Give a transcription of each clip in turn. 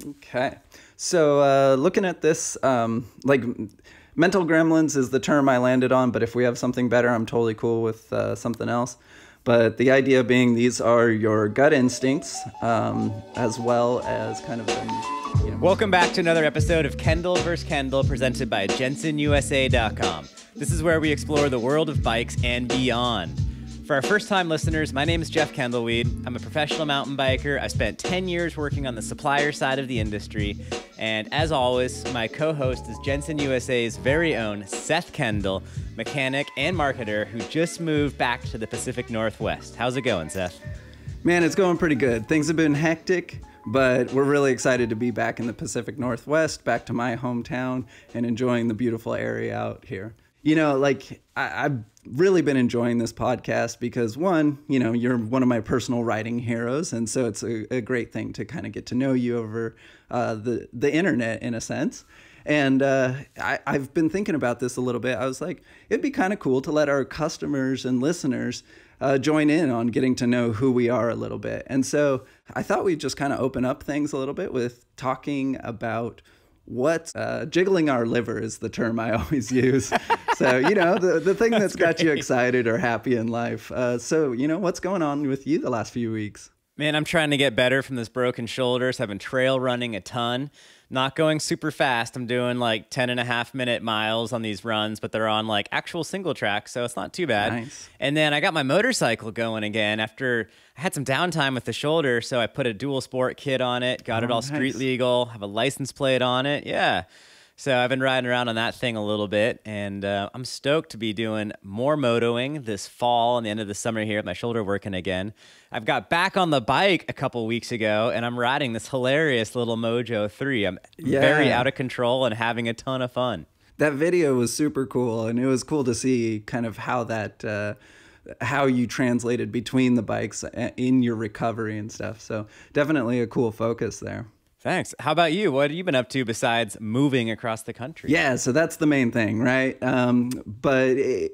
Okay. So looking at this, like mental gremlins is the term I landed on, but if we have something better, I'm totally cool with something else. But the idea being these are your gut instincts, as well as kind of them. Welcome back to another episode of Kendall vs. Kendall, presented by JensonUSA.com. This is where we explore the world of bikes and beyond. For our first-time listeners, my name is Jeff Kendallweed. I'm a professional mountain biker. I spent 10 years working on the supplier side of the industry. And as always, my co-host is Jenson USA's very own Seth Kendall, mechanic and marketer who just moved back to the Pacific Northwest. How's it going, Seth? Man, it's going pretty good. Things have been hectic, but we're really excited to be back in the Pacific Northwest, back to my hometown, and enjoying the beautiful area out here. You know, like, I've really been enjoying this podcast because, one, you know, you're one of my personal riding heroes, and so it's a great thing to kind of get to know you over the internet, in a sense. And I've been thinking about this a little bit. I was like, it'd be kind of cool to let our customers and listeners join in on getting to know who we are a little bit. And so I thought we'd just kind of open up things a little bit with talking about what jiggling our liver is the term I always use. So, you know, the thing that's got you excited or happy in life. So, you know, what's going on with you the last few weeks? Man, I'm trying to get better from this broken shoulder. So I've been trail running a ton, not going super fast. I'm doing like 10.5-minute miles on these runs, but they're on like actual single track, so it's not too bad. Nice. And then I got my motorcycle going again after I had some downtime with the shoulder, so I put a dual sport kit on it, got it all street legal, have a license plate on it. Yeah. So I've been riding around on that thing a little bit, and I'm stoked to be doing more motoing this fall and the end of the summer here with my shoulder working again. I've got back on the bike a couple weeks ago, and I'm riding this hilarious little Mojo 3. I'm very out of control and having a ton of fun. That video was super cool, and it was cool to see kind of how that how you translated between the bikes in your recovery and stuff. So definitely a cool focus there. Thanks. How about you? What have you been up to besides moving across the country? Yeah, so that's the main thing, right?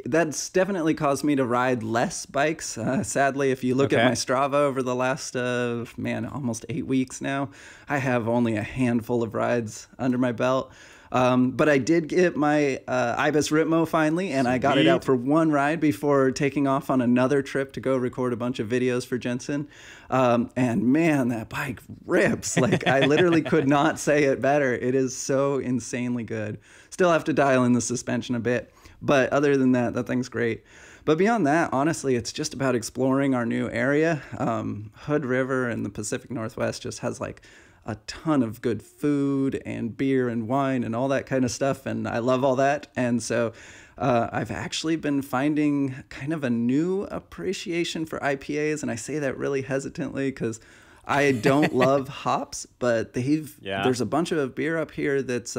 That's definitely caused me to ride less bikes. Sadly, if you look at my Strava over the last, almost 8 weeks now, I have only a handful of rides under my belt. But I did get my Ibis Ritmo finally, and I got it out for one ride before taking off on another trip to go record a bunch of videos for Jenson. And man, that bike rips. Like, I literally could not say it better. It is so insanely good. Still have to dial in the suspension a bit, but other than that, that thing's great. But beyond that, honestly, it's just about exploring our new area. Hood River and the Pacific Northwest just has like a ton of good food and beer and wine and all that kind of stuff, and I love all that. And so I've actually been finding kind of a new appreciation for IPAs, and I say that really hesitantly because I don't love hops, but there's a bunch of beer up here that's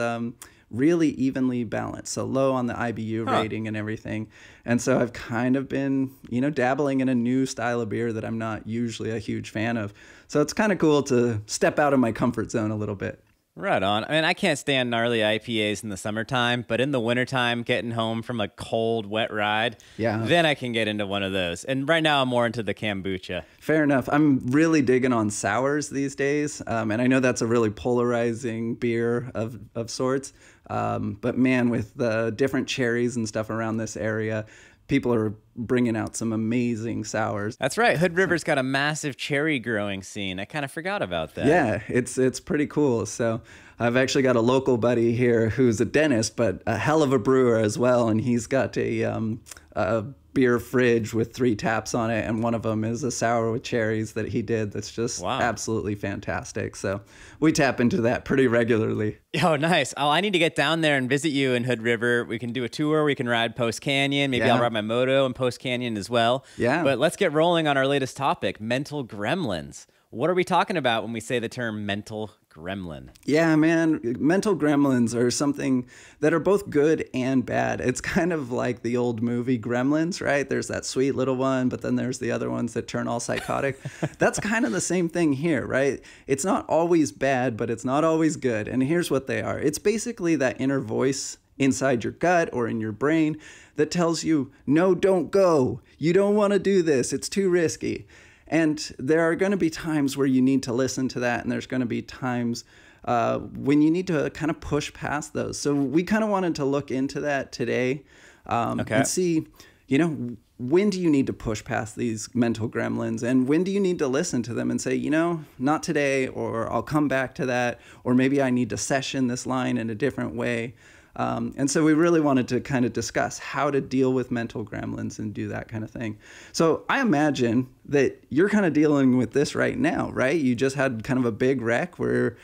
really evenly balanced, so low on the IBU rating and everything. And so I've kind of been, you know, dabbling in a new style of beer that I'm not usually a huge fan of. So it's kind of cool to step out of my comfort zone a little bit. Right on. I mean, I can't stand gnarly IPAs in the summertime, but in the wintertime, getting home from a cold, wet ride, then I can get into one of those. And right now, I'm more into the kombucha. Fair enough. I'm really digging on sours these days, and I know that's a really polarizing beer of sorts. But man, with the different cherries and stuff around this area, people are bringing out some amazing sours. That's right. Hood River's got a massive cherry growing scene. I kind of forgot about that. Yeah, it's pretty cool. So I've actually got a local buddy here who's a dentist, but a hell of a brewer as well. And he's got a beer fridge with 3 taps on it, and one of them is a sour with cherries that he did that's just absolutely fantastic. So we tap into that pretty regularly. Oh, nice. Oh, I need to get down there and visit you in Hood River. We can do a tour. We can ride Post Canyon. Maybe I'll ride my moto in Post Canyon as well. Yeah. But let's get rolling on our latest topic, mental gremlins. What are we talking about when we say the term mental gremlin? Yeah, man, mental gremlins are something that are both good and bad. It's kind of like the old movie Gremlins, right? There's that sweet little one, but then there's the other ones that turn all psychotic. That's kind of the same thing here, right? It's not always bad, but it's not always good. And here's what they are. It's basically that inner voice inside your gut or in your brain that tells you, no, don't go. You don't want to do this. It's too risky. And there are going to be times where you need to listen to that, and there's going to be times when you need to kind of push past those. So we kind of wanted to look into that today and see, you know, when do you need to push past these mental gremlins, and when do you need to listen to them and say, you know, not today, or I'll come back to that, or maybe I need to session this line in a different way. And so we really wanted to kind of discuss how to deal with mental gremlins and do that kind of thing. So I imagine that you're kind of dealing with this right now, right? You just had kind of a big wreck where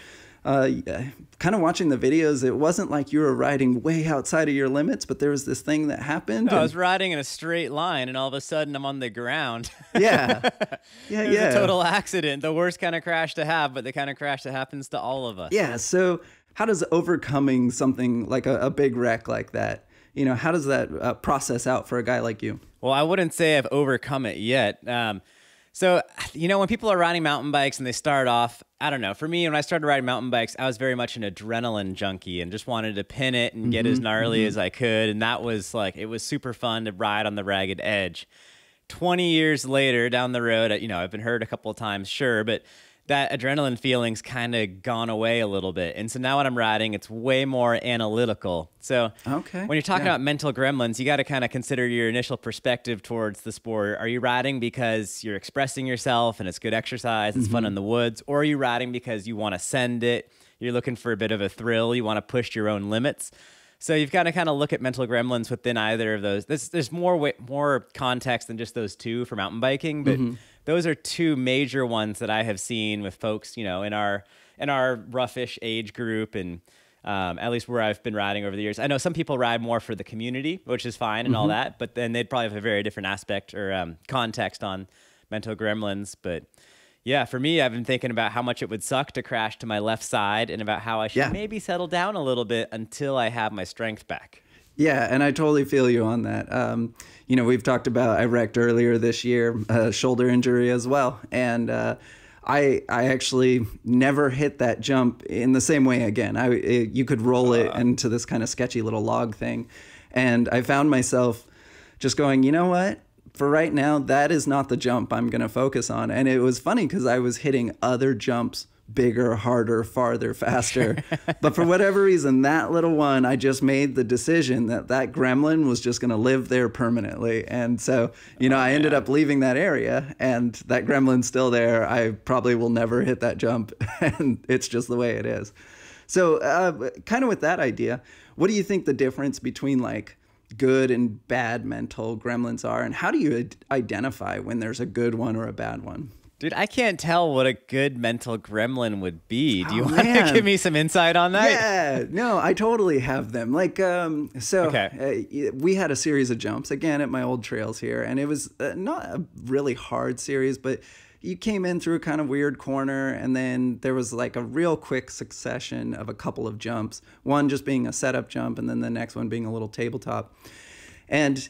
kind of watching the videos, it wasn't like you were riding way outside of your limits, but there was this thing that happened. No, I was riding in a straight line, and all of a sudden I'm on the ground. Yeah. It was a total accident. The worst kind of crash to have, but the kind of crash that happens to all of us. Yeah. So how does overcoming something like a big wreck like that, you know, how does that process out for a guy like you? Well, I wouldn't say I've overcome it yet. So, you know, when people are riding mountain bikes and they start off, I don't know, for me, when I started riding mountain bikes, I was very much an adrenaline junkie and just wanted to pin it and get as gnarly as I could. And that was like, it was super fun to ride on the ragged edge. 20 years later down the road, you know, I've been hurt a couple of times, sure, but that adrenaline feeling's kind of gone away a little bit. And so now when I'm riding, it's way more analytical. So when you're talking about mental gremlins, you got to kind of consider your initial perspective towards the sport. Are you riding because you're expressing yourself and it's good exercise, it's fun in the woods? Or are you riding because you want to send it, you're looking for a bit of a thrill, you want to push your own limits? So you've got to kind of look at mental gremlins within either of those. There's more context than just those two for mountain biking, but those are two major ones that I have seen with folks, you know, in our roughish age group, and at least where I've been riding over the years. I know some people ride more for the community, which is fine and all that, but then they'd probably have a very different aspect or context on mental gremlins. But yeah, for me, I've been thinking about how much it would suck to crash to my left side and about how I should maybe settle down a little bit until I have my strength back. Yeah, and I totally feel you on that. You know, we've talked about, I wrecked earlier this year, shoulder injury as well. And I actually never hit that jump in the same way again. You could roll it into this kind of sketchy little log thing. And I found myself just going, you know what? For right now, that is not the jump I'm going to focus on. And it was funny because I was hitting other jumps bigger, harder, farther, faster. But for whatever reason, that little one, I just made the decision that that gremlin was just going to live there permanently. And so, you know, I ended up leaving that area, and that gremlin's still there. I probably will never hit that jump, and it's just the way it is. So kind of with that idea, what do you think the difference between like good and bad mental gremlins are, and how do you identify when there's a good one or a bad one? Dude, I can't tell what a good mental gremlin would be. Do you want to give me some insight on that? Yeah, no, I totally have them. Like, we had a series of jumps, again, at my old trails here, and it was not a really hard series, but you came in through a kind of weird corner, and then there was like a real quick succession of a couple of jumps, one just being a setup jump, and then the next one being a little tabletop. And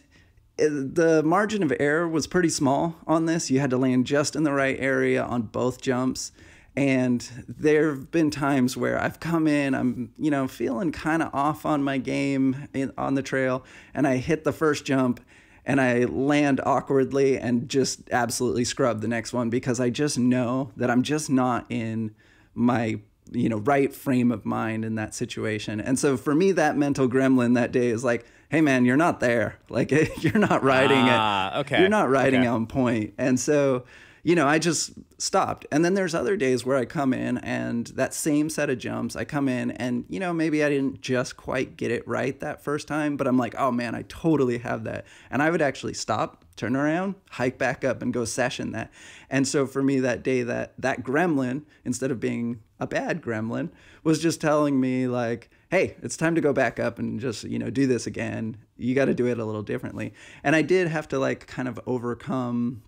the margin of error was pretty small on this. You had to land just in the right area on both jumps. And there have been times where I've come in, I'm, you know, feeling kind of off on my game on the trail, and I hit the first jump and I land awkwardly and just absolutely scrub the next one because I just know that I'm just not in my, you know, right frame of mind in that situation. And so for me, that mental gremlin that day is like, hey man, you're not there. Like you're not riding it. Okay. You're not riding on point. And so, you know, I just stopped. And then there's other days where I come in and that same set of jumps, I come in and, you know, maybe I didn't just quite get it right that first time, but I'm like, oh man, I totally have that. And I would actually stop, turn around, hike back up and go session that. And so for me that day, that gremlin, instead of being a bad gremlin, was just telling me like, hey, it's time to go back up and just, you know, do this again. You got to do it a little differently. And I did have to like kind of overcome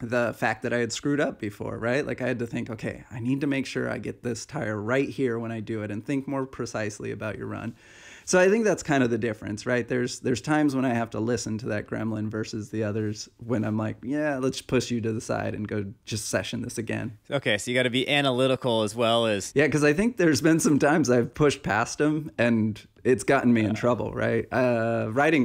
the fact that I had screwed up before, right? Like I had to think, okay, I need to make sure I get this tire right here when I do it and think more precisely about your run. So I think that's kind of the difference, right? There's times when I have to listen to that gremlin versus the others when I'm like, yeah, let's push you to the side and go just session this again. Okay, so you got to be analytical as well as... Yeah, because I think there's been some times I've pushed past them and it's gotten me in trouble, right? Riding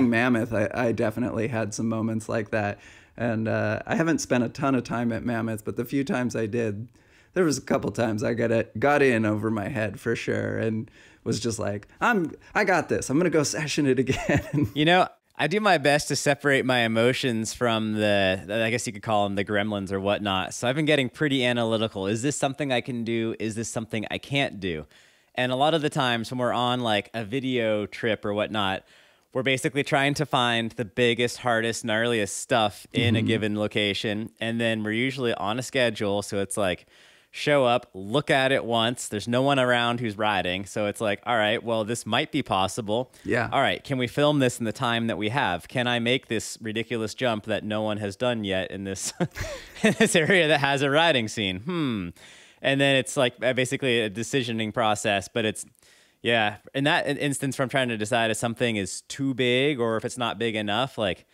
Mammoth, I definitely had some moments like that. And I haven't spent a ton of time at Mammoth, but the few times I did, there was a couple times I got in over my head for sure, and was just like, I got this. I'm gonna go session it again. You know, I do my best to separate my emotions from I guess you could call them the gremlins or whatnot. So I've been getting pretty analytical. Is this something I can do? Is this something I can't do? And a lot of the times when we're on like a video trip or whatnot, we're basically trying to find the biggest, hardest, gnarliest stuff in a given location. And then we're usually on a schedule. So it's like, show up, look at it once. There's no one around who's riding. So it's like, all right, well, this might be possible. Yeah. All right, can we film this in the time that we have? Can I make this ridiculous jump that no one has done yet in this, in this area that has a riding scene? And then it's like basically a decisioning process, but it's, yeah, in that instance from trying to decide if something is too big or if it's not big enough, like,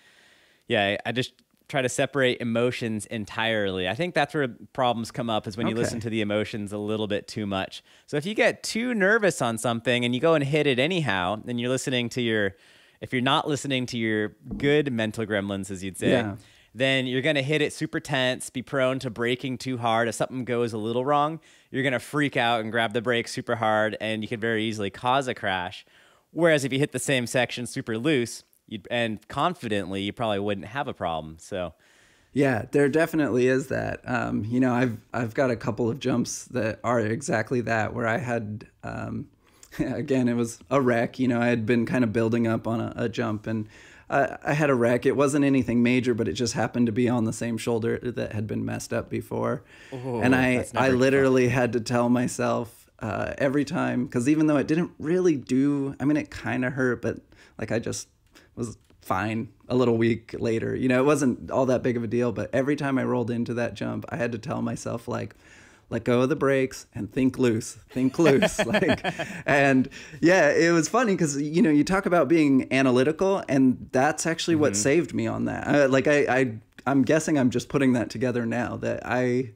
yeah, I just try to separate emotions entirely. I think that's where problems come up, is when you listen to the emotions a little bit too much. So if you get too nervous on something and you go and hit it anyhow, then you're listening to if you're not listening to your good mental gremlins, as you'd say, then you're going to hit it super tense, be prone to braking too hard. If something goes a little wrong, you're going to freak out and grab the brake super hard, and you could very easily cause a crash. Whereas if you hit the same section super loose, and confidently, you probably wouldn't have a problem. So, yeah, there definitely is that. You know, I've got a couple of jumps that are exactly that, where I had, again, it was a wreck. You know, I had been kind of building up on a jump, and I had a wreck. It wasn't anything major, but it just happened to be on the same shoulder that had been messed up before. Ooh, and I literally had to tell myself every time, because even though it didn't really do, I mean, it kind of hurt, but like I just was fine a little week later. You know, it wasn't all that big of a deal, but every time I rolled into that jump, I had to tell myself, like, let go of the brakes and think loose, like, and yeah, it was funny because, you know, you talk about being analytical, and that's actually what saved me on that. I'm guessing I'm just putting that together now, that I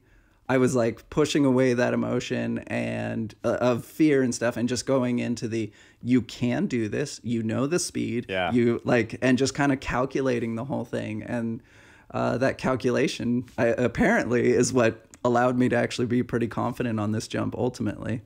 was like pushing away that emotion and of fear and stuff, and just going into you can do this, you know, the speed, you like, and just kind of calculating the whole thing. And that calculation apparently is what allowed me to actually be pretty confident on this jump ultimately.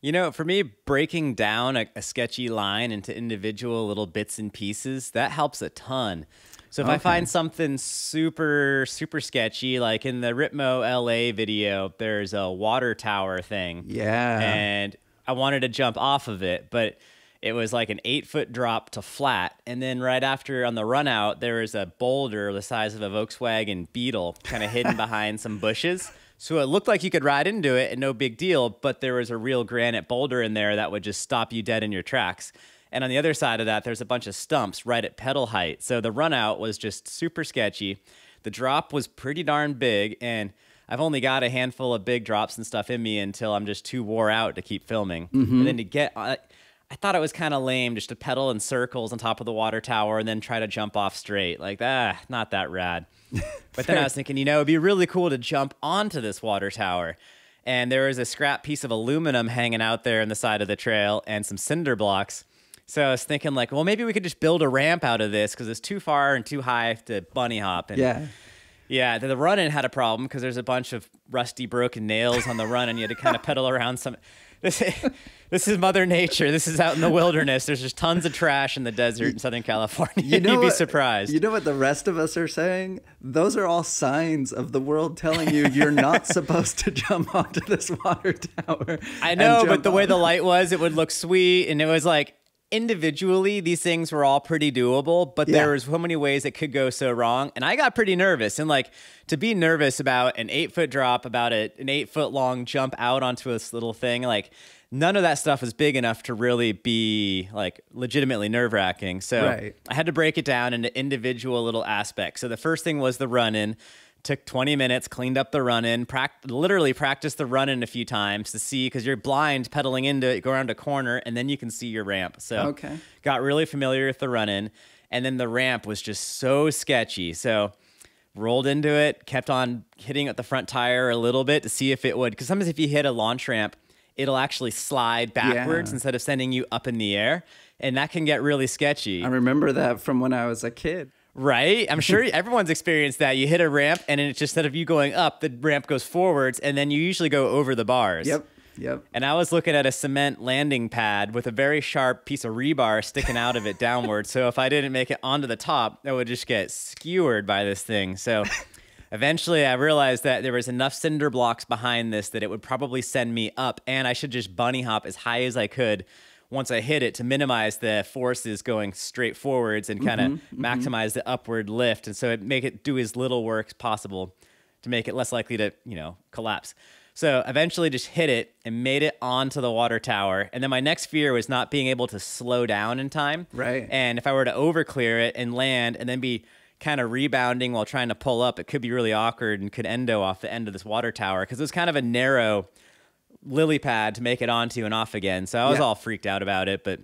You know, for me, breaking down a sketchy line into individual little bits and pieces, that helps a ton. So if I find something super, super sketchy, like in the Ritmo LA video, there's a water tower thing. Yeah. And I wanted to jump off of it, but it was like an 8-foot drop to flat. And then right after, on the run out, there was a boulder the size of a Volkswagen Beetle kind of hidden behind some bushes. So it looked like you could ride into it and no big deal, but there was a real granite boulder in there that would just stop you dead in your tracks. And on the other side of that, there's a bunch of stumps right at pedal height. So the run out was just super sketchy. The drop was pretty darn big, and I've only got a handful of big drops and stuff in me until I'm just too wore out to keep filming. And then to get, I thought it was kind of lame just to pedal in circles on top of the water tower and then try to jump off straight. Like, not that rad. But then I was thinking, you know, it'd be really cool to jump onto this water tower. And there was a scrap piece of aluminum hanging out there in the side of the trail and some cinder blocks. So I was thinking, like, well, maybe we could just build a ramp out of this because it's too far and too high to bunny hop. And yeah, the run-in had a problem because there's a bunch of rusty, broken nails on the run, and you had to kind of pedal around some. This is Mother Nature. This is out in the wilderness. There's just tons of trash in the desert in Southern California. You know, you'd be surprised. You know what the rest of us are saying? Those are all signs of the world telling you you're not supposed to jump onto this water tower. I know, but the way the light was, it would look sweet, and it was like, individually, these things were all pretty doable, but there was so many ways it could go so wrong. And I got pretty nervous. And like, to be nervous about an 8-foot drop, about an 8-foot long jump out onto this little thing, like none of that stuff was big enough to really be like legitimately nerve-wracking. So I had to break it down into individual little aspects. So the first thing was the run-in. Took 20 minutes, cleaned up the run-in, literally practiced the run-in a few times to see, because you're blind pedaling into it, go around a corner, and then you can see your ramp. So got really familiar with the run-in, and then the ramp was just so sketchy. So rolled into it, kept on hitting at the front tire a little bit to see if it would, because sometimes if you hit a launch ramp, it'll actually slide backwards instead of sending you up in the air, and that can get really sketchy. I remember that from when I was a kid. Right? I'm sure everyone's experienced that. You hit a ramp, and it's just, instead of you going up, the ramp goes forwards, and then you usually go over the bars. Yep. Yep. And I was looking at a cement landing pad with a very sharp piece of rebar sticking out of it downward. So if I didn't make it onto the top, I would just get skewered by this thing. So eventually I realized that there was enough cinder blocks behind this that it would probably send me up, and I should just bunny hop as high as I could once I hit it to minimize the forces going straight forwards and kind of maximize the upward lift. And so it make it do as little work as possible to make it less likely to, collapse. So eventually just hit it and made it onto the water tower. And then my next fear was not being able to slow down in time. Right. And if I were to overclear it and land and then be kind of rebounding while trying to pull up, it could be really awkward and could endo off the end of this water tower, because it was kind of a narrow lily pad to make it onto and off again. So I was all freaked out about it, but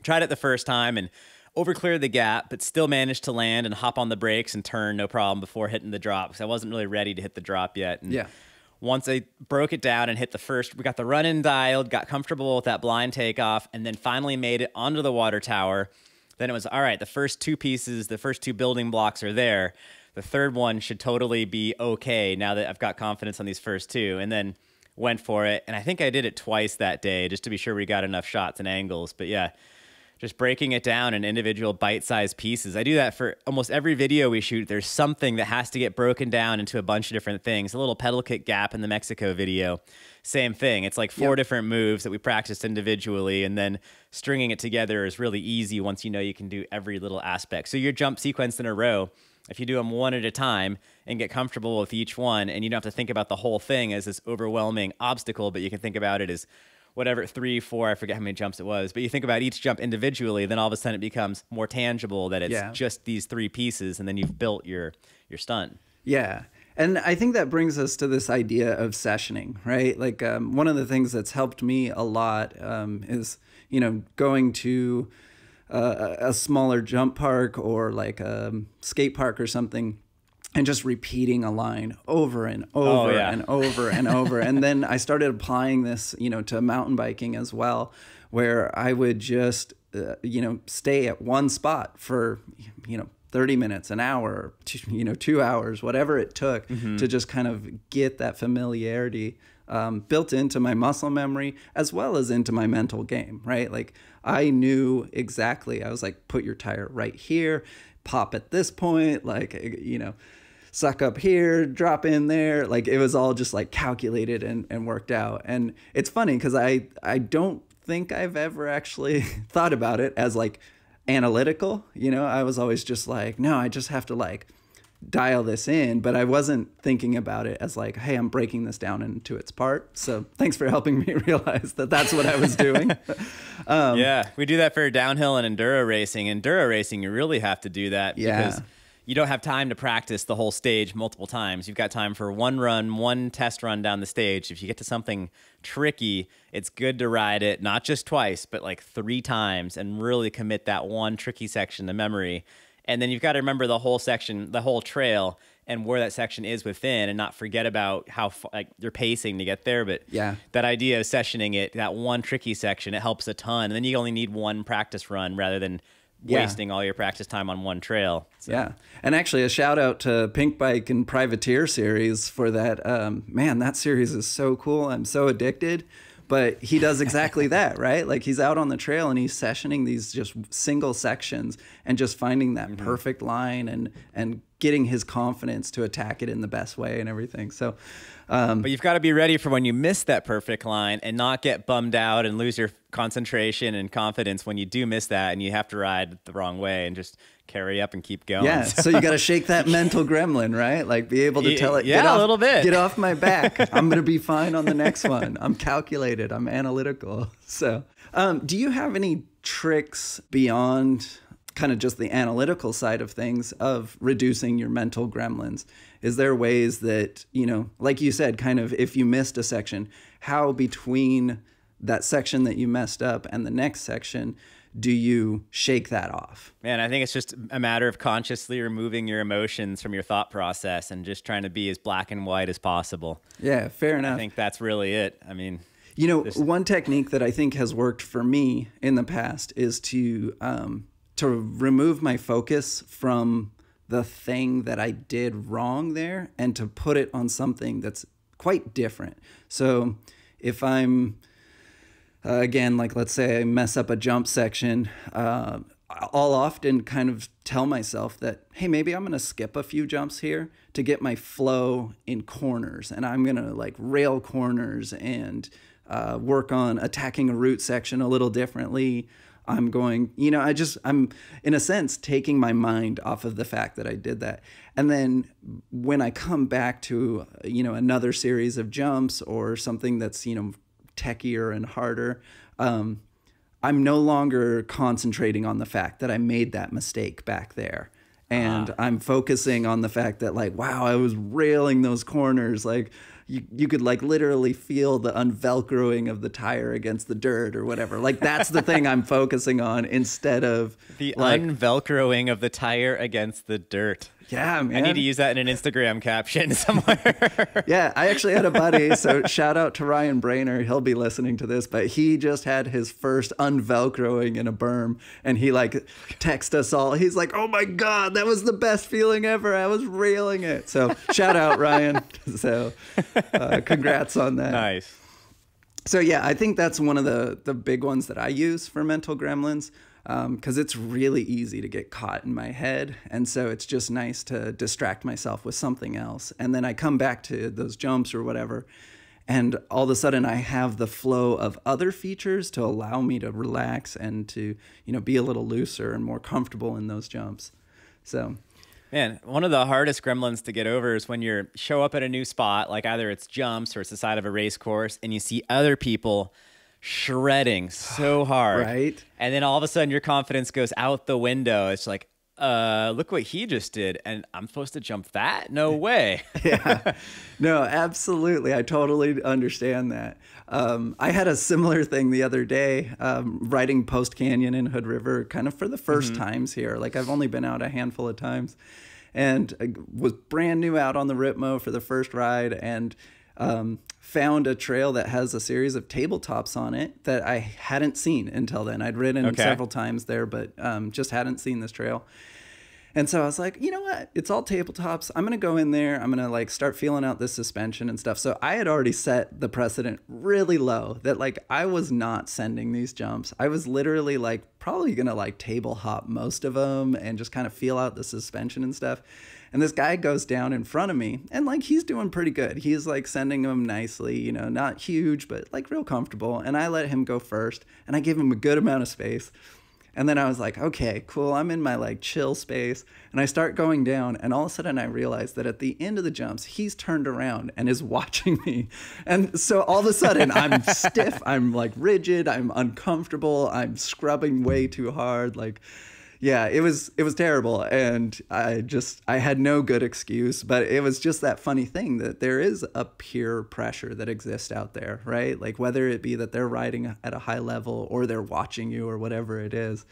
tried it the first time and overcleared the gap, but still managed to land and hop on the brakes and turn no problem before hitting the drop, because I wasn't really ready to hit the drop yet. And once I broke it down and hit the first, we got the run-in dialed, got comfortable with that blind takeoff, and then finally made it onto the water tower. Then it was, all right, the first two pieces, the first two building blocks are there. The third one should totally be okay now that I've got confidence on these first two. And then went for it, and I think I did it twice that day just to be sure we got enough shots and angles. But yeah, just breaking it down in individual bite-sized pieces. I do that for almost every video we shoot. There's something that has to get broken down into a bunch of different things. A little pedal kick gap in the Mexico video, same thing. It's like 4 different moves that we practiced individually, and then stringing it together is really easy once you know you can do every little aspect. So your jump sequence in a row, if you do them one at a time and get comfortable with each one, and you don't have to think about the whole thing as this overwhelming obstacle, but you can think about it as whatever, 3, 4, I forget how many jumps it was, but you think about each jump individually, then all of a sudden it becomes more tangible that it's just these 3 pieces, and then you've built your stunt. Yeah. And I think that brings us to this idea of sessioning, right? Like one of the things that's helped me a lot is, going to a smaller jump park or like a skate park or something, and just repeating a line over and over and over and over. And then I started applying this, to mountain biking as well, where I would just, stay at one spot for, 30 minutes, an hour, 2 hours, whatever it took to just kind of get that familiarity built into my muscle memory as well as into my mental game, right? Like I knew exactly, I was like, put your tire right here, pop at this point, like, suck up here, drop in there. Like it was all just like calculated and worked out. And it's funny because I don't think I've ever actually thought about it as like analytical. I was always just like, no, I just have to like dial this in, but I wasn't thinking about it as like, hey, I'm breaking this down into its part. So thanks for helping me realize that that's what I was doing. Yeah, we do that for downhill and enduro racing. Enduro racing, you really have to do that because you don't have time to practice the whole stage multiple times. You've got time for one run, one test run down the stage. If you get to something tricky, it's good to ride it, not just twice, but like 3 times and really commit that one tricky section to memory. And then you've got to remember the whole section, the whole trail, and where that section is within, and not forget about how you're pacing to get there. But that idea of sessioning it, that one tricky section, it helps a ton. And then you only need one practice run rather than wasting all your practice time on one trail. So. Yeah. And actually a shout out to Pink Bike and Privateer series for that. Man, that series is so cool. I'm so addicted. But he does exactly that, right? Like he's out on the trail and he's sessioning these just single sections and just finding that perfect line and getting his confidence to attack it in the best way and everything. So, but you've got to be ready for when you miss that perfect line and not get bummed out and lose your concentration and confidence when you do miss that and you have to ride the wrong way and just carry up and keep going. Yeah, so you got to shake that mental gremlin, right? Like be able to tell it, a little bit. Get off my back. I'm going to be fine on the next one. I'm calculated. I'm analytical. So do you have any tricks beyond kind of just the analytical side of things of reducing your mental gremlins? Is there ways that, like you said, kind of if you missed a section, how between that section that you messed up and the next section do you shake that off? Man, I think it's just a matter of consciously removing your emotions from your thought process and just trying to be as black and white as possible. Yeah, fair enough. I think that's really it. I mean, one technique that I think has worked for me in the past is to remove my focus from the thing that I did wrong there and to put it on something that's quite different. So if I'm, again, like let's say I mess up a jump section, I'll often kind of tell myself that, hey, maybe I'm going to skip a few jumps here to get my flow in corners. And I'm going to like rail corners and work on attacking a root section a little differently. I'm going, you know, I'm in a sense taking my mind off of the fact that I did that. And then when I come back to, you know, another series of jumps or something that's, you know, techier and harder, I'm no longer concentrating on the fact that I made that mistake back there. And I'm focusing on the fact that like, wow, I was railing those corners. Like you could like literally feel the unvelcroing of the tire against the dirt or whatever. Like that's the thing I'm focusing on instead of the like, unvelcroing of the tire against the dirt. Yeah, man. I need to use that in an Instagram caption somewhere. Yeah, I actually had a buddy, so shout out to Ryan Brainer. He'll be listening to this, but he just had his first unvelcroing in a berm, and he like texted us all. He's like, oh my God, that was the best feeling ever. I was railing it. So shout out, Ryan. So congrats on that. Nice. So yeah, I think that's one of the big ones that I use for mental gremlins. Because it's really easy to get caught in my head. And so it's just nice to distract myself with something else. And then I come back to those jumps or whatever, and all of a sudden I have the flow of other features to allow me to relax and to, you know, be a little looser and more comfortable in those jumps. So, man, one of the hardest gremlins to get over is when you show up at a new spot, like either it's jumps or it's the side of a race course, and you see other people shredding so hard, right? And then all of a sudden your confidence goes out the window. It's like, look what he just did, and I'm supposed to jump that? No way. Yeah, no, absolutely. I totally understand that. I had a similar thing the other day, riding Post Canyon in Hood River, kind of for the first times here. Like I've only been out a handful of times, and I was brand new out on the Ripmo for the first ride, and found a trail that has a series of tabletops on it that I hadn't seen until then. I'd ridden several times there, but just hadn't seen this trail. And so I was like, you know what? It's all tabletops. I'm going to go in there. I'm going to like start feeling out this suspension and stuff. So I had already set the precedent really low that like I was not sending these jumps. I was literally like probably going to like table hop most of them and just kind of feel out the suspension and stuff. And this guy goes down in front of me, and like he's doing pretty good. He's like sending them nicely, you know, not huge, but like real comfortable. And I let him go first, and I gave him a good amount of space. And then I was like, okay, cool. I'm in my like chill space. And I start going down, and all of a sudden I realize that at the end of the jumps, he's turned around and is watching me. And so all of a sudden I'm stiff, I'm like rigid, I'm uncomfortable, I'm scrubbing way too hard. Like, yeah, it was terrible, and I had no good excuse, but it was just that funny thing that there is a peer pressure that exists out there, right? Like whether it be that they're riding at a high level or they're watching you or whatever it is.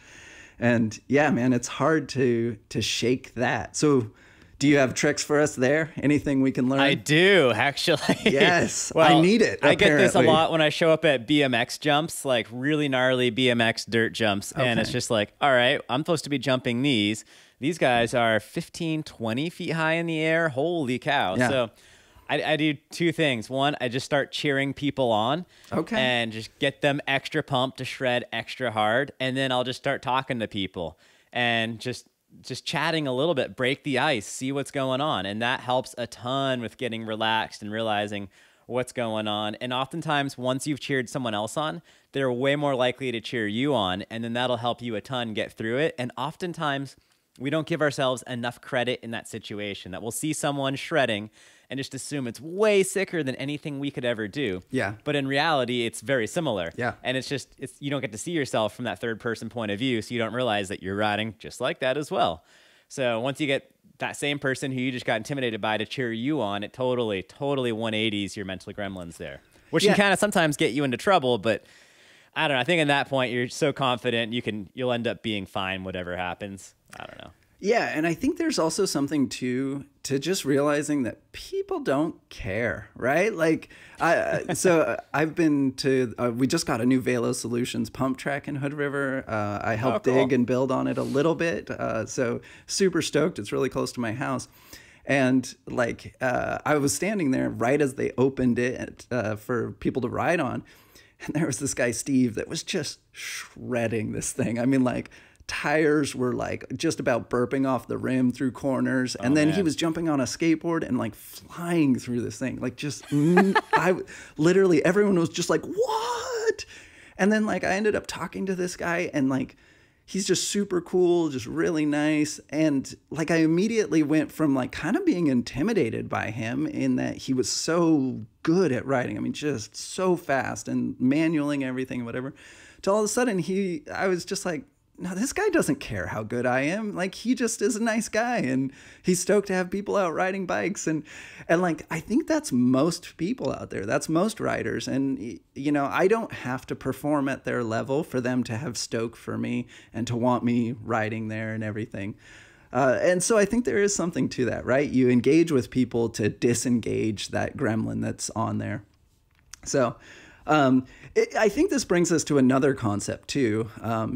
And yeah, man, it's hard to shake that. So do you have tricks for us there? Anything we can learn? I do, actually. Yes, well, I need it. I get this a lot when I show up at BMX jumps, like really gnarly BMX dirt jumps. Okay. And it's just like, all right, I'm supposed to be jumping these. These guys are 15, 20 feet high in the air. Holy cow. Yeah. So I do two things. One, I just start cheering people on. Okay. And just get them extra pumped to shred extra hard. And then I'll just start talking to people and just chatting a little bit, break the ice, see what's going on. And that helps a ton with getting relaxed and realizing what's going on. And oftentimes, once you've cheered someone else on, they're way more likely to cheer you on. And then that'll help you a ton get through it. And oftentimes, we don't give ourselves enough credit in that situation, that we'll see someone shredding and just assume it's way sicker than anything we could ever do. Yeah. But in reality, it's very similar. Yeah. And it's you don't get to see yourself from that third person point of view, so you don't realize that you're riding just like that as well. So once you get that same person who you just got intimidated by to cheer you on, it totally 180s your mental gremlins there, which can kind of sometimes get you into trouble. But I don't know. I think at that point, you're so confident you'll end up being fine, whatever happens. I don't know. Yeah, and I think there's also something to just realizing that people don't care, right? Like, I've been to. We just got a new Velo Solutions pump track in Hood River. I helped dig and build on it a little bit, so super stoked. It's really close to my house. And like, I was standing there right as they opened it for people to ride on. And there was this guy, Steve, that was just shredding this thing. I mean, like, tires were like just about burping off the rim through corners. And then he was jumping on a skateboard and like flying through this thing. Like, just, literally everyone was just like, what? And then like I ended up talking to this guy, and like, he's just super cool, just really nice. And like, I immediately went from like kind of being intimidated by him in that he was so good at riding. I mean, just so fast and manualing everything, whatever. To all of a sudden I was just like, no, this guy doesn't care how good I am. Like, he just is a nice guy, and he's stoked to have people out riding bikes. And like, I think that's most people out there. That's most riders. And, you know, I don't have to perform at their level for them to have stoke for me and to want me riding there and everything. And so I think there is something to that, right? You engage with people to disengage that gremlin that's on there. So I think this brings us to another concept too,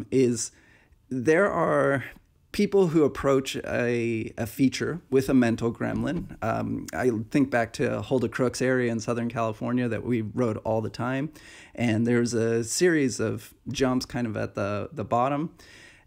is there are people who approach a feature with a mental gremlin. I think back to Hold a Crooks area in Southern California that we rode all the time. And there's a series of jumps kind of at the bottom,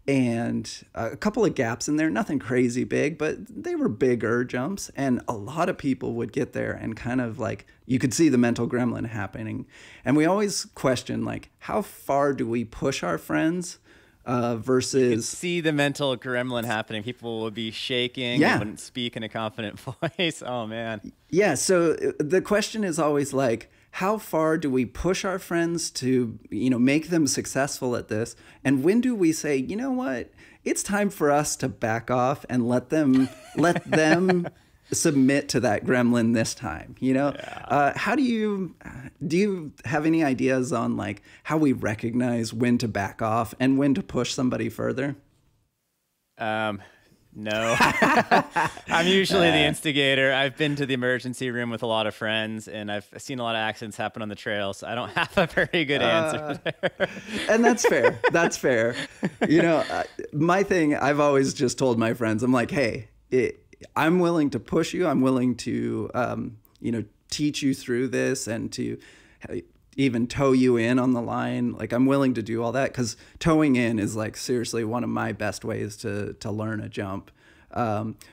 and a couple of gaps in there, nothing crazy big, but they were bigger jumps. And a lot of people would get there and kind of like, you could see the mental gremlin happening. And we always question, like, how far do we push our friends versus... You could see the mental gremlin happening. People would be shaking. They wouldn't speak in a confident voice. Oh, man. Yeah, so the question is always like, how far do we push our friends to, you know, make them successful at this? And when do we say, you know what, it's time for us to back off and let them submit to that gremlin this time? You know, how do you have any ideas on like how we recognize when to back off and when to push somebody further? No. I'm usually the instigator. I've been to the emergency room with a lot of friends, and I've seen a lot of accidents happen on the trail, so I don't have a very good answer there. And that's fair. That's fair. You know, my thing, I've always just told my friends, I'm like, hey, I'm willing to push you. I'm willing to, you know, teach you through this and to even tow you in on the line. Like, I'm willing to do all that, because towing in is like seriously one of my best ways to learn a jump.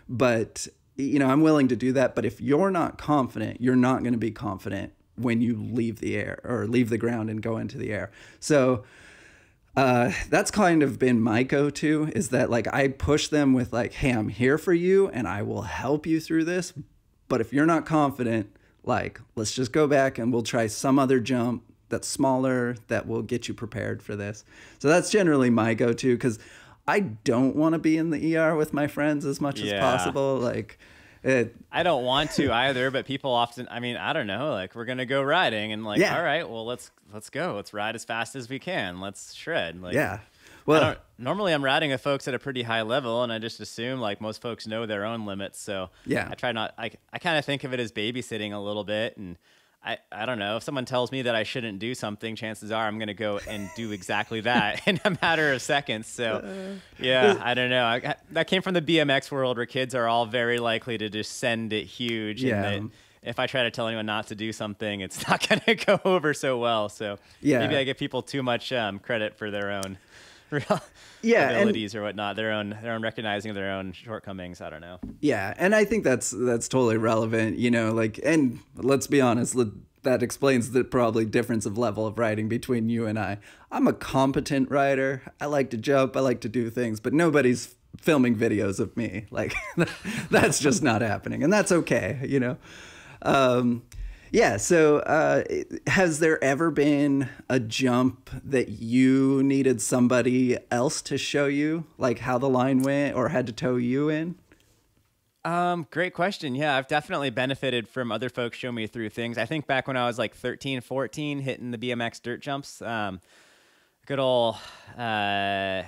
But, you know, I'm willing to do that. But if you're not confident, you're not going to be confident when you leave the air or leave the ground and go into the air. So that's kind of been my go-to, is that like I push them with like, hey, I'm here for you and I will help you through this. But if you're not confident, like, let's just go back and we'll try some other jump that's smaller that will get you prepared for this. So that's generally my go-to, because I don't want to be in the ER with my friends as much as possible. Like, I don't want to either, but people often, I mean, I don't know, like, we're going to go riding and like, all right, well, let's go. Let's ride as fast as we can. Let's shred. Like, well, normally I'm riding with folks at a pretty high level, and I just assume like most folks know their own limits. So I try not, I kind of think of it as babysitting a little bit. And I don't know, if someone tells me that I shouldn't do something, chances are I'm going to go and do exactly that in a matter of seconds. So I don't know. That came from the BMX world, where kids are all very likely to just send it huge. And if I try to tell anyone not to do something, it's not going to go over so well. So maybe I give people too much credit for their own abilities or whatnot, their own recognizing of their own shortcomings. I don't know. Yeah. And I think that's totally relevant, you know, like, and let's be honest, that explains the probably difference of level of riding between you and I. I'm a competent rider. I like to jump. I like to do things, but nobody's filming videos of me. Like, that's just not happening. And that's okay, you know? So has there ever been a jump that you needed somebody else to show you, like how the line went, or had to tow you in? Great question. Yeah, I've definitely benefited from other folks showing me through things. I think back when I was like 13, 14, hitting the BMX dirt jumps, good old, oh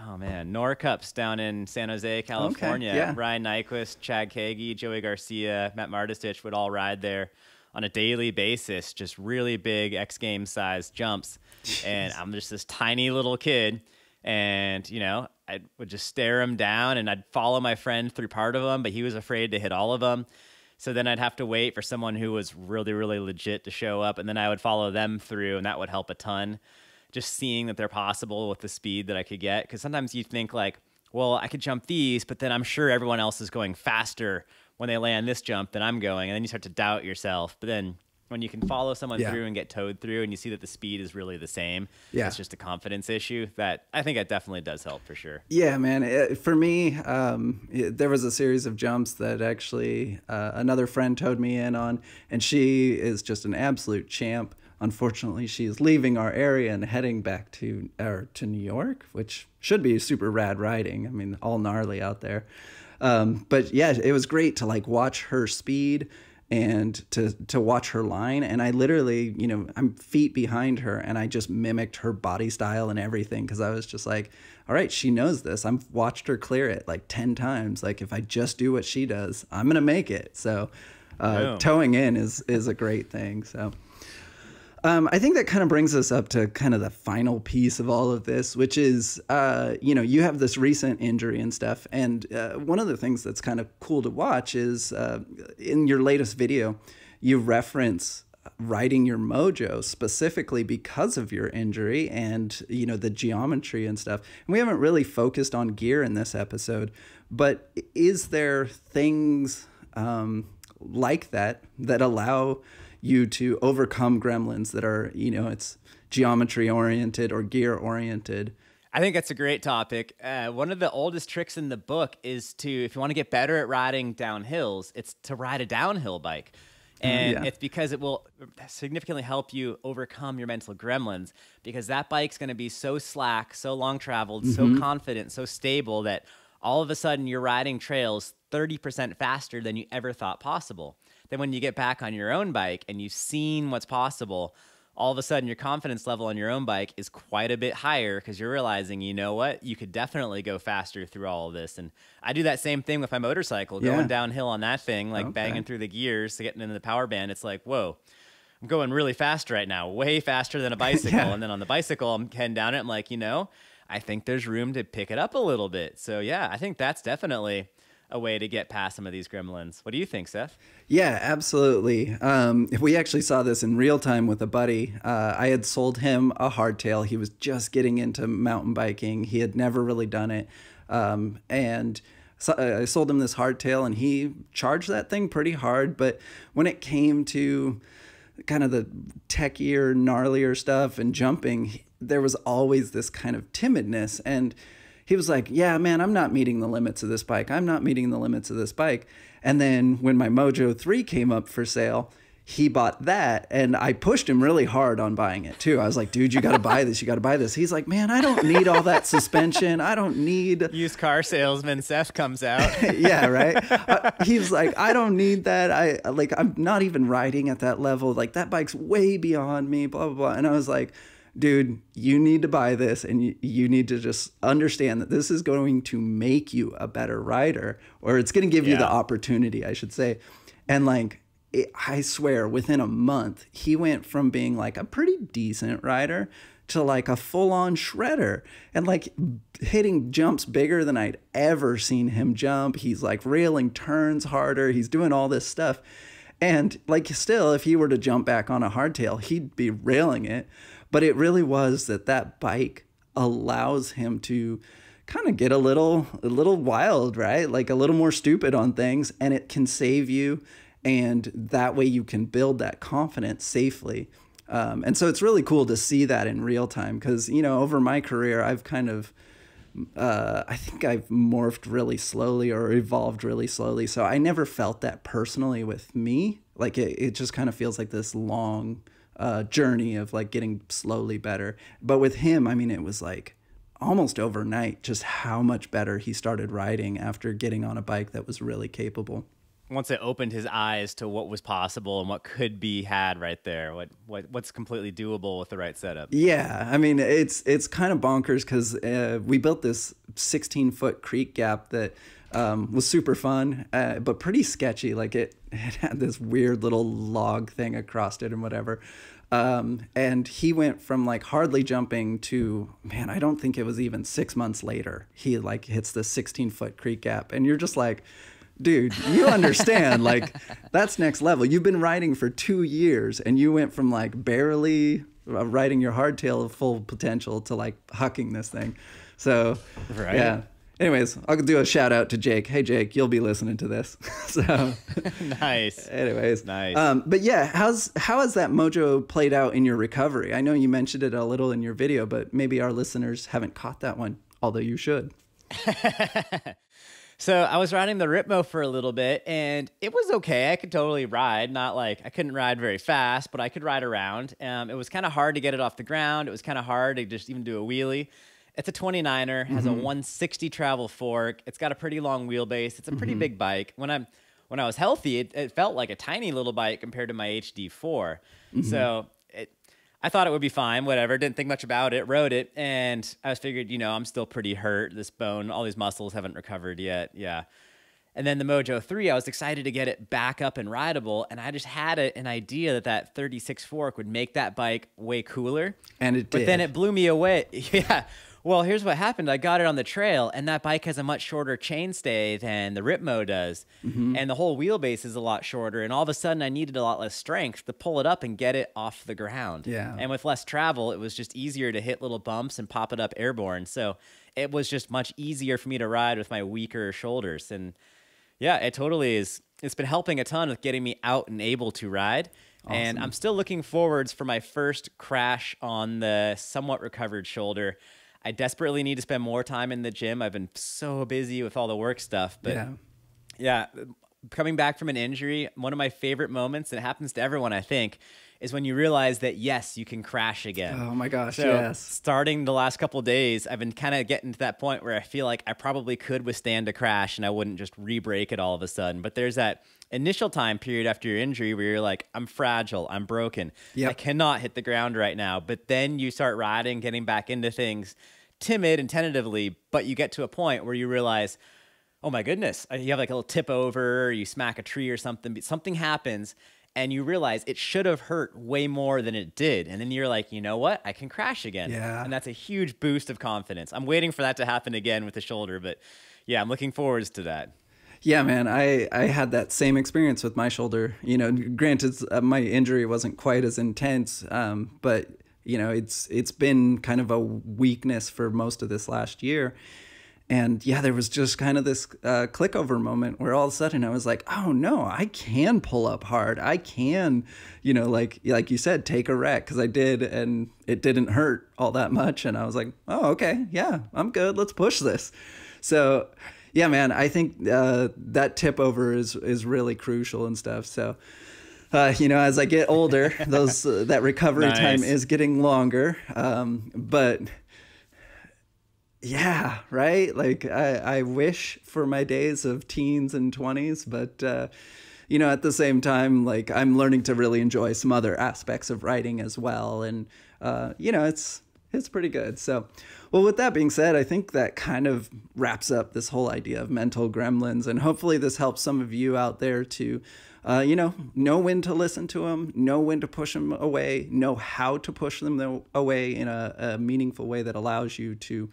Oh man, Norcups down in San Jose, California. Okay, yeah. Ryan Nyquist, Chad Kagi, Joey Garcia, Matt Martistich would all ride there on a daily basis, just really big X Games sized jumps. Jeez. And I'm just this tiny little kid, and I would just stare him down, and I'd follow my friend through part of them, but he was afraid to hit all of them. So then I'd have to wait for someone who was really, really legit to show up, and then I would follow them through, and that would help a ton. Just seeing that they're possible with the speed that I could get. Because sometimes you think like, well, I could jump these, but then I'm sure everyone else is going faster when they land this jump than I'm going. And then you start to doubt yourself. But then when you can follow someone through and get towed through, and you see that the speed is really the same, it's just a confidence issue. That I think it definitely does help for sure. Yeah, man. For me, there was a series of jumps that actually another friend towed me in on, and she is just an absolute champ. Unfortunately, she is leaving our area and heading back to New York, which should be super rad riding. I mean, all gnarly out there. But yeah, it was great to like watch her speed and to watch her line. And I literally, I'm feet behind her, and I just mimicked her body style and everything, because I was just like, all right, she knows this. I've watched her clear it like 10 times. Like if I just do what she does, I'm going to make it. So towing in is a great thing. So I think that kind of brings us up to kind of the final piece of all of this, which is, you have this recent injury and stuff. And one of the things that's kind of cool to watch is in your latest video, you reference riding your mojo specifically because of your injury and, the geometry and stuff. And we haven't really focused on gear in this episode, but is there things like that allow you to overcome gremlins that are, it's geometry oriented or gear oriented? I think that's a great topic. One of the oldest tricks in the book is if you want to get better at riding down hills, it's to ride a downhill bike. And it's because it will significantly help you overcome your mental gremlins, because that bike's going to be so slack, so long traveled, so confident, so stable that all of a sudden you're riding trails 30% faster than you ever thought possible. Then when you get back on your own bike and you've seen what's possible, all of a sudden your confidence level on your own bike is quite a bit higher, because you're realizing, you know what, you could definitely go faster through all of this. And I do that same thing with my motorcycle, going downhill on that thing, like banging through the gears, getting into the power band. It's like, whoa, I'm going really fast right now, way faster than a bicycle. And then on the bicycle, I'm heading down it. I'm like, I think there's room to pick it up a little bit. So yeah, I think that's definitely a way to get past some of these gremlins. What do you think, Seth? Yeah, absolutely. We actually saw this in real time with a buddy. I had sold him a hardtail. He was just getting into mountain biking. He had never really done it. And so I sold him this hardtail, and he charged that thing pretty hard. But when it came to kind of the techier, gnarlier stuff and jumping, there was always this kind of timidness. And he was like, yeah, man, I'm not meeting the limits of this bike. I'm not meeting the limits of this bike. And then when my Mojo 3 came up for sale, he bought that, and I pushed him really hard on buying it too. I was like, dude, you got to buy this. You got to buy this. He's like, man, I don't need all that suspension. I don't need... Used car salesman Seth comes out. Yeah, right? He's like, I don't need that. I'm not even riding at that level. Like, that bike's way beyond me, blah, blah, blah. And I was like, dude, you need to buy this, and you need to just understand that this is going to make you a better rider, or it's going to give you the opportunity, I should say. And like, I swear, within a month, he went from being like a pretty decent rider to like a full-on shredder, and like hitting jumps bigger than I'd ever seen him jump. He's like railing turns harder. He's doing all this stuff. And like, still, if he were to jump back on a hardtail, he'd be railing it. But it really was that bike allows him to kind of get a little wild, right? Like a little more stupid on things, and it can save you. And that way you can build that confidence safely. And so it's really cool to see that in real time, because, over my career, I've kind of, I think I've morphed really slowly or evolved really slowly. So I never felt that personally with me. Like it just kind of feels like this long journey of like getting slowly better. But with him, I mean, it was like almost overnight just how much better he started riding after getting on a bike that was really capable. once it opened his eyes to what was possible and what could be had right there, what's completely doable with the right setup. Yeah, I mean, it's kind of bonkers because we built this 16-foot creek gap that was super fun, but pretty sketchy. Like it had this weird little log thing across it and whatever. And he went from like hardly jumping to, man, I don't think it was even 6 months later, he like hits the 16-foot creek gap. And you're just like, dude, you understand, like that's next level. You've been riding for 2 years and you went from like barely riding your hardtail full potential to like hucking this thing. So, right. Yeah. Anyways, I'll do a shout out to Jake. Hey, Jake, you'll be listening to this. So nice. Anyways, nice. But yeah, how has that mojo played out in your recovery? I know you mentioned it a little in your video, but maybe our listeners haven't caught that one, although you should. So I was riding the Ripmo for a little bit, and it was okay. I could totally ride. Not like I couldn't ride very fast, but I could ride around. It was kind of hard to get it off the ground. It was kind of hard to just even do a wheelie. It's a 29er, has a 160 travel fork. It's got a pretty long wheelbase. It's a pretty big bike. When I was healthy, it felt like a tiny little bike compared to my HD4. So I thought it would be fine, whatever. Didn't think much about it, rode it, and I figured, I'm still pretty hurt. This bone, all these muscles haven't recovered yet. Yeah. And then the Mojo 3, I was excited to get it back up and rideable, and I just had an idea that 36 fork would make that bike way cooler. And it did. But then it blew me away. Yeah. Well, here's what happened. I got it on the trail, and that bike has a much shorter chainstay than the Ripmo does. And the whole wheelbase is a lot shorter, and all of a sudden I needed a lot less strength to pull it up and get it off the ground. Yeah. And with less travel, it was just easier to hit little bumps and pop it up airborne. So it was just much easier for me to ride with my weaker shoulders. And yeah, it totally is. It's been helping a ton with getting me out and able to ride. Awesome. And I'm still looking forwards for my first crash on the somewhat recovered shoulder. I desperately need to spend more time in the gym. I've been so busy with all the work stuff. But yeah, coming back from an injury, one of my favorite moments, and it happens to everyone, I think, is when you realize that, yes, you can crash again. Oh, my gosh, so yes. Starting the last couple of days, I've been kind of getting to that point where I feel like I probably could withstand a crash and I wouldn't just re-break it all of a sudden. But there's that initial time period after your injury where you're like, I'm fragile, I'm broken, I cannot hit the ground right now. But then you start riding, getting back into things timid and tentatively, but you get to a point where you realize, oh my goodness, you have like a little tip over, or you smack a tree or something, but something happens and you realize it should have hurt way more than it did. And then you're like, you know what? I can crash again. Yeah. And that's a huge boost of confidence. I'm waiting for that to happen again with the shoulder, but yeah, I'm looking forward to that. Yeah, man, I had that same experience with my shoulder. Granted, my injury wasn't quite as intense, but it's been kind of a weakness for most of this last year. And yeah, there was just kind of this click over moment where all of a sudden I was like, oh no, I can pull up hard. I can, like you said, take a wreck, because I did, and it didn't hurt all that much. And I was like, oh, okay, yeah, I'm good. Let's push this. So yeah, man, I think that tip over is really crucial and stuff. So, as I get older, that recovery time is getting longer. But yeah, right. Like I wish for my days of teens and 20s, but at the same time, like I'm learning to really enjoy some other aspects of riding as well. And, it's pretty good. So, well, with that being said, I think that kind of wraps up this whole idea of mental gremlins. And hopefully this helps some of you out there to, know when to listen to them, know when to push them away, know how to push them away in a meaningful way that allows you to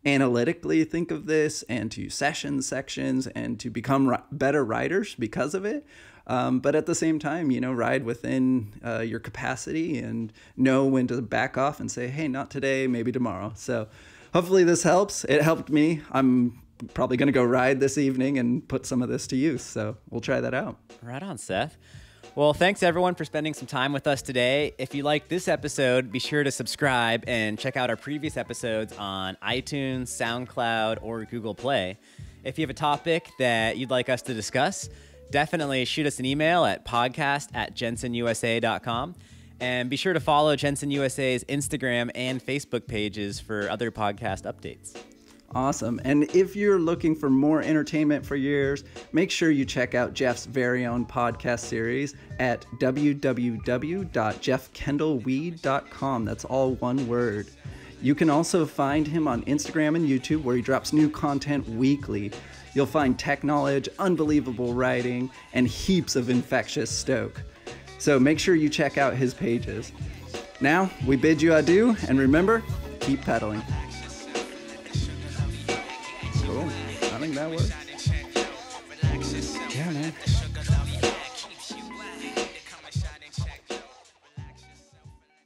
analytically think of this and to sections and to become better riders because of it. But at the same time, ride within your capacity and know when to back off and say, hey, not today, maybe tomorrow. So hopefully this helps. It helped me. I'm probably going to go ride this evening and put some of this to use. So we'll try that out. Right on, Seth. Well, thanks everyone for spending some time with us today. If you liked this episode, be sure to subscribe and check out our previous episodes on iTunes, SoundCloud, or Google Play. If you have a topic that you'd like us to discuss, definitely shoot us an email at podcast@jensonusa.com. And be sure to follow Jenson USA's Instagram and Facebook pages for other podcast updates. Awesome. And if you're looking for more entertainment for your ears, make sure you check out Jeff's very own podcast series at www.jeffkendallweed.com. That's all one word. You can also find him on Instagram and YouTube, where he drops new content weekly. You'll find tech knowledge, unbelievable writing, and heaps of infectious stoke. So make sure you check out his pages. Now, we bid you adieu, and remember, keep pedaling. Cool. I think that works. Yeah, man.